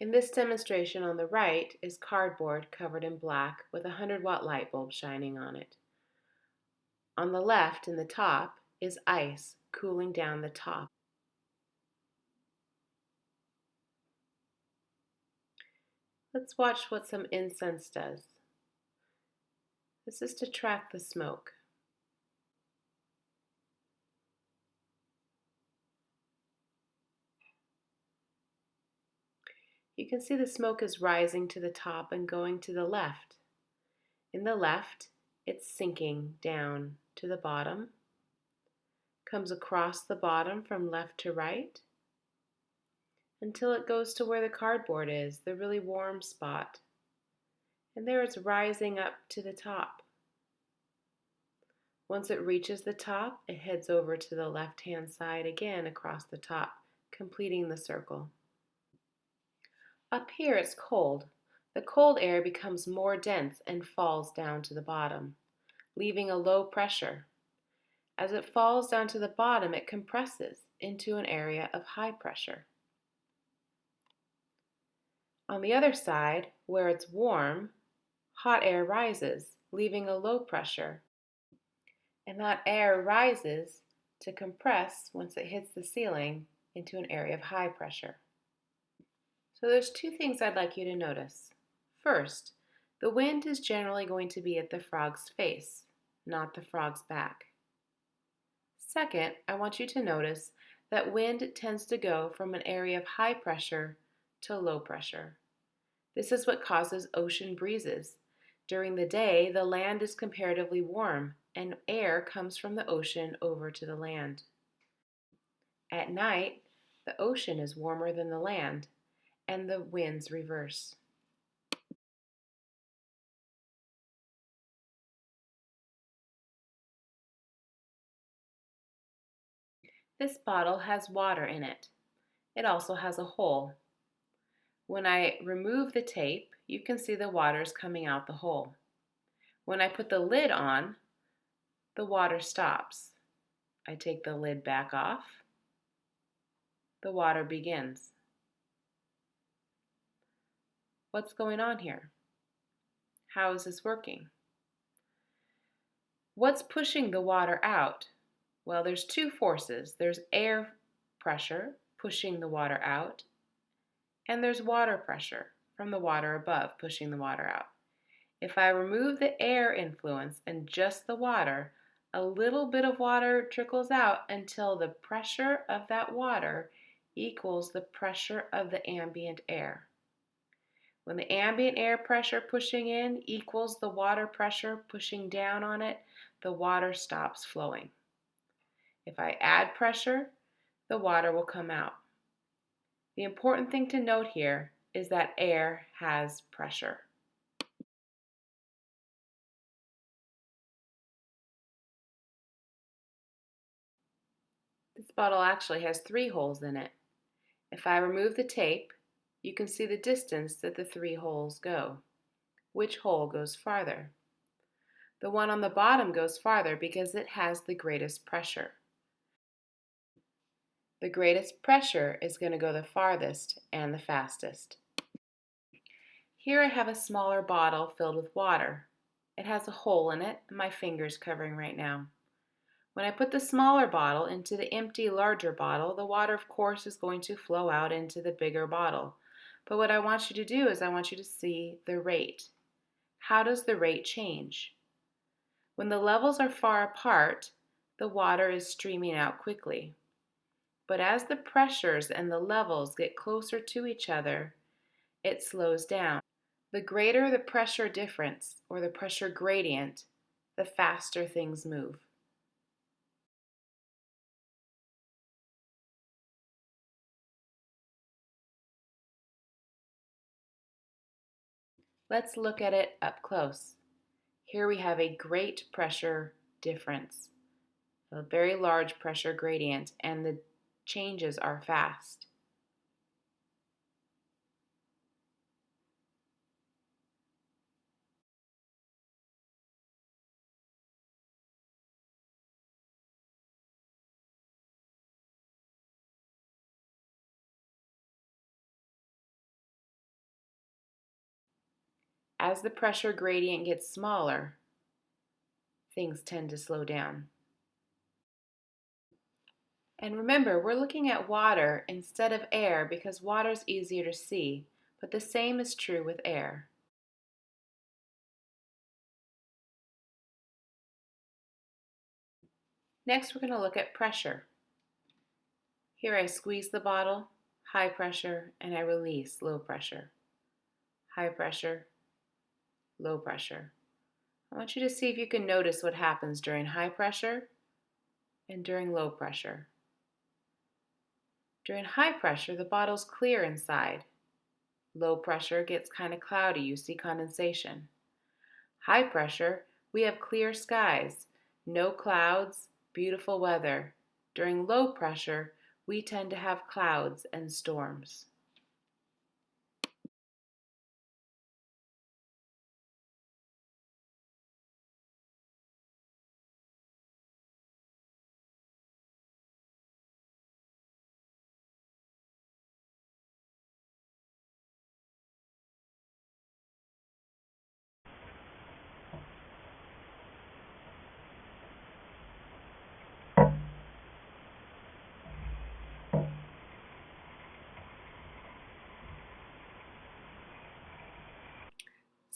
In this demonstration on the right is cardboard covered in black with a 100-watt light bulb shining on it. On the left, in the top, is ice cooling down the top. Let's watch what some incense does. This is to track the smoke. You can see the smoke is rising to the top and going to the left. In the left, it's sinking down to the bottom, comes across the bottom from left to right, until it goes to where the cardboard is, the really warm spot. And there it's rising up to the top. Once it reaches the top, it heads over to the left-hand side again across the top, completing the circle. Up here it's cold. The cold air becomes more dense and falls down to the bottom, leaving a low pressure. As it falls down to the bottom, it compresses into an area of high pressure. On the other side, where it's warm, hot air rises, leaving a low pressure. And that air rises to compress once it hits the ceiling into an area of high pressure. So there's two things I'd like you to notice. First, the wind is generally going to be at the frog's face, not the frog's back. Second, I want you to notice that wind tends to go from an area of high pressure to low pressure. This is what causes ocean breezes. During the day, the land is comparatively warm, and air comes from the ocean over to the land. At night, the ocean is warmer than the land, and the winds reverse. This bottle has water in it. It also has a hole. When I remove the tape, you can see the water is coming out the hole. When I put the lid on, the water stops. I take the lid back off. The water begins. What's going on here? How is this working? What's pushing the water out? Well, there's two forces. There's air pressure pushing the water out, and there's water pressure from the water above pushing the water out. If I remove the air influence and just the water, a little bit of water trickles out until the pressure of that water equals the pressure of the ambient air. When the ambient air pressure pushing in equals the water pressure pushing down on it, the water stops flowing. If I add pressure, the water will come out. The important thing to note here is that air has pressure. This bottle actually has 3 holes in it. If I remove the tape, you can see the distance that the 3 holes go. Which hole goes farther? The one on the bottom goes farther because it has the greatest pressure. The greatest pressure is going to go the farthest and the fastest. Here I have a smaller bottle filled with water. It has a hole in it, and my finger's covering right now. When I put the smaller bottle into the empty, larger bottle, the water, of course, is going to flow out into the bigger bottle. But what I want you to do is I want you to see the rate. How does the rate change? When the levels are far apart, the water is streaming out quickly. But as the pressures and the levels get closer to each other, it slows down. The greater the pressure difference, or the pressure gradient, the faster things move. Let's look at it up close. Here we have a great pressure difference, a very large pressure gradient, and the changes are fast. As the pressure gradient gets smaller, things tend to slow down. And remember, we're looking at water instead of air because water is easier to see, but the same is true with air. Next, we're going to look at pressure. Here I squeeze the bottle, high pressure, and I release, low pressure. High pressure, low pressure. I want you to see if you can notice what happens during high pressure and during low pressure. During high pressure, the bottle's clear inside. Low pressure gets kind of cloudy, you see condensation. High pressure, we have clear skies, no clouds, beautiful weather. During low pressure, we tend to have clouds and storms.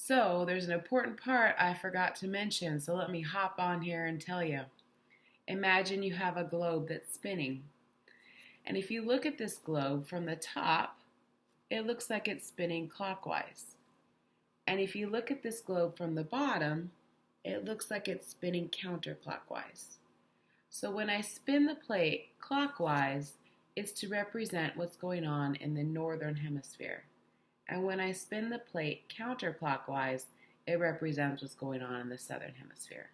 So there's an important part I forgot to mention, so let me hop on here and tell you. Imagine you have a globe that's spinning. And if you look at this globe from the top, it looks like it's spinning clockwise. And if you look at this globe from the bottom, it looks like it's spinning counterclockwise. So when I spin the plate clockwise, it's to represent what's going on in the northern hemisphere. And when I spin the plate counterclockwise, it represents what's going on in the southern hemisphere.